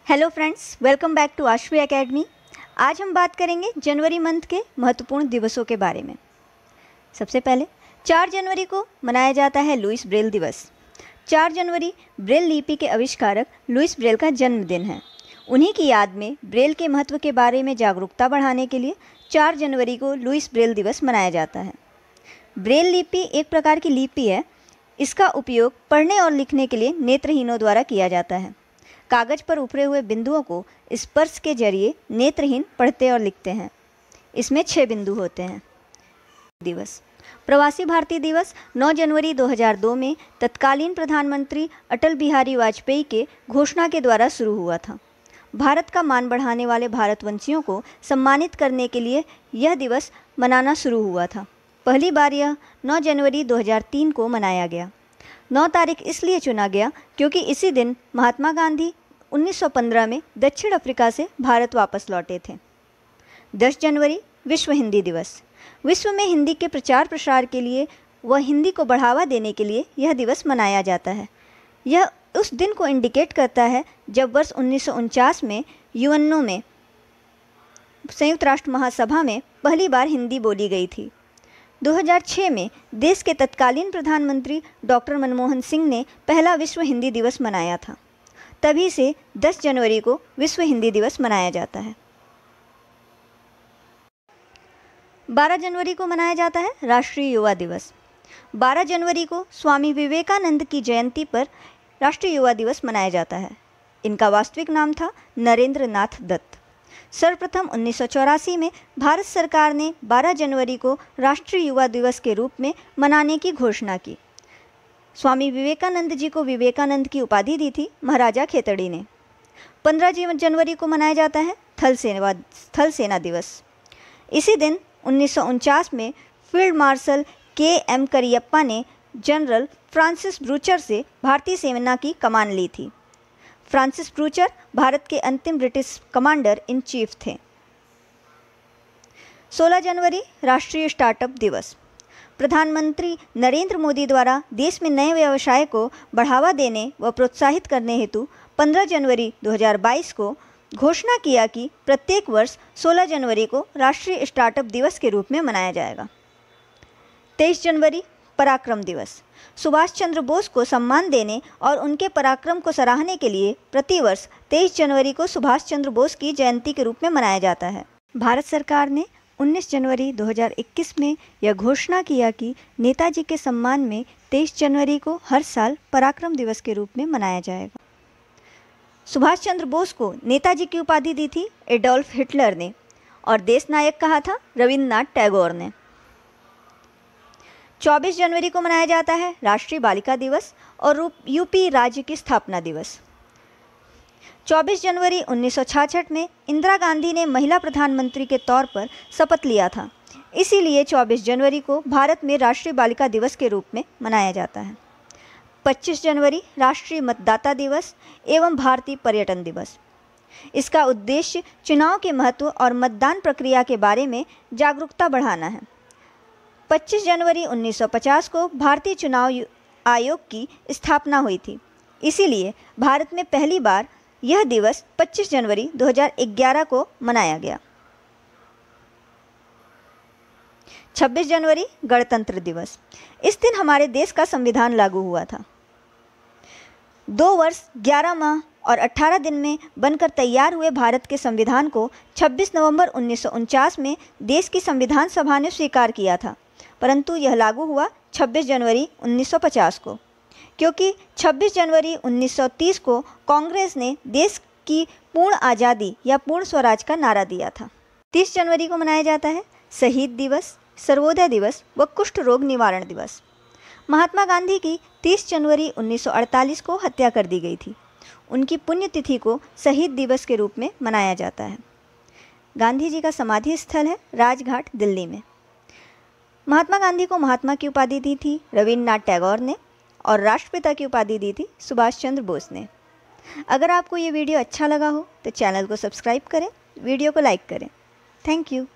Hello friends, welcome back to Ashvi academy. आज हम बात करेंगे जनवरी मंथ के महत्वपूर्ण दिवसों के बारे में। सबसे पहले 4 जनवरी को मनाया जाता है लुईस ब्रेल दिवस। 4 जनवरी ब्रेल लिपि के आविष्कारक लुईस ब्रेल का जन्मदिन है। उन्हीं की याद में ब्रेल के महत्व के बारे में जागरूकता बढ़ाने के लिए 4 जनवरी को लुईस ब्रेल दिवस मनाया जाता है। ब्रेल लिपि एक प्रकार की लिपि है। इसका उपयोग पढ़ने और लिखने के लिए नेत्रहीनों द्वारा किया जाता है। कागज पर उभरे हुए बिंदुओं को स्पर्श के जरिए नेत्रहीन पढ़ते और लिखते हैं। इसमें 6 बिंदु होते हैं। दिवस प्रवासी भारतीय दिवस 9 जनवरी 2002 में तत्कालीन प्रधानमंत्री अटल बिहारी वाजपेयी के घोषणा के द्वारा शुरू हुआ था। भारत का मान बढ़ाने वाले भारतवंशियों को सम्मानित करने के लिए यह दिवस मनाना शुरू हुआ था। पहली बार यह 9 जनवरी 2003 को मनाया गया। 9 तारीख इसलिए चुना गया क्योंकि इसी दिन महात्मा गांधी 1915 में दक्षिण अफ्रीका से भारत वापस लौटे थे। 10 जनवरी विश्व हिंदी दिवस। विश्व में हिंदी के प्रचार प्रसार के लिए व हिंदी को बढ़ावा देने के लिए यह दिवस मनाया जाता है। यह उस दिन को इंडिकेट करता है जब वर्ष 1949 में यूएनओ में संयुक्त राष्ट्र महासभा में पहली बार हिंदी बोली गई थी। 2006 में देश के तत्कालीन प्रधानमंत्री डॉक्टर मनमोहन सिंह ने पहला विश्व हिंदी दिवस मनाया था। तभी से 10 जनवरी को विश्व हिंदी दिवस मनाया जाता है। 12 जनवरी को मनाया जाता है राष्ट्रीय युवा दिवस। 12 जनवरी को स्वामी विवेकानंद की जयंती पर राष्ट्रीय युवा दिवस मनाया जाता है। इनका वास्तविक नाम था नरेंद्र नाथ दत्त। सर्वप्रथम 1984 में भारत सरकार ने 12 जनवरी को राष्ट्रीय युवा दिवस के रूप में मनाने की घोषणा की। स्वामी विवेकानंद जी को विवेकानंद की उपाधि दी थी महाराजा खेतड़ी ने। 15 जनवरी को मनाया जाता है थल सेना दिवस। इसी दिन 1949 में फील्ड मार्शल के.एम. करियप्पा ने जनरल फ्रांसिस ब्रूचर से भारतीय सेना की कमान ली थी। फ्रांसिस ब्रूचर भारत के अंतिम ब्रिटिश कमांडर इन चीफ थे। 16 जनवरी राष्ट्रीय स्टार्टअप दिवस। प्रधानमंत्री नरेंद्र मोदी द्वारा देश में नए व्यवसाय को बढ़ावा देने व प्रोत्साहित करने हेतु 15 जनवरी 2022 को घोषणा किया कि प्रत्येक वर्ष 16 जनवरी को राष्ट्रीय स्टार्टअप दिवस के रूप में मनाया जाएगा। 23 जनवरी पराक्रम दिवस। सुभाष चंद्र बोस को सम्मान देने और उनके पराक्रम को सराहने के लिए प्रतिवर्ष 23 जनवरी को सुभाष चंद्र बोस की जयंती के रूप में मनाया जाता है। भारत सरकार ने 19 जनवरी 2021 में यह घोषणा किया कि नेताजी के सम्मान में 23 जनवरी को हर साल पराक्रम दिवस के रूप में मनाया जाएगा। सुभाष चंद्र बोस को नेताजी की उपाधि दी थी एडोल्फ हिटलर ने और देश नायक कहा था रविंद्रनाथ टैगोर ने। 24 जनवरी को मनाया जाता है राष्ट्रीय बालिका दिवस और यूपी राज्य की स्थापना दिवस। 24 जनवरी 1966 में इंदिरा गांधी ने महिला प्रधानमंत्री के तौर पर शपथ लिया था। इसीलिए 24 जनवरी को भारत में राष्ट्रीय बालिका दिवस के रूप में मनाया जाता है। 25 जनवरी राष्ट्रीय मतदाता दिवस एवं भारतीय पर्यटन दिवस। इसका उद्देश्य चुनाव के महत्व और मतदान प्रक्रिया के बारे में जागरूकता बढ़ाना है। 25 जनवरी 1950 को भारतीय चुनाव आयोग की स्थापना हुई थी। इसीलिए भारत में पहली बार यह दिवस 25 जनवरी 2011 को मनाया गया। 26 जनवरी गणतंत्र दिवस। इस दिन हमारे देश का संविधान लागू हुआ था। 2 वर्ष 11 माह और 18 दिन में बनकर तैयार हुए भारत के संविधान को 26 नवंबर 1949 में देश की संविधान सभा ने स्वीकार किया था, परंतु यह लागू हुआ 26 जनवरी 1950 को, क्योंकि 26 जनवरी 1930 को कांग्रेस ने देश की पूर्ण आज़ादी या पूर्ण स्वराज का नारा दिया था। 30 जनवरी को मनाया जाता है शहीद दिवस, सर्वोदय दिवस व कुष्ठ रोग निवारण दिवस। महात्मा गांधी की 30 जनवरी 1948 को हत्या कर दी गई थी। उनकी पुण्यतिथि को शहीद दिवस के रूप में मनाया जाता है। गांधी जी का समाधि स्थल है राजघाट, दिल्ली में। महात्मा गांधी को महात्मा की उपाधि दी थी रविंद्रनाथ टैगोर ने और राष्ट्रपिता की उपाधि दी थी सुभाष चंद्र बोस ने। अगर आपको ये वीडियो अच्छा लगा हो तो चैनल को सब्सक्राइब करें, वीडियो को लाइक करें। Thank you.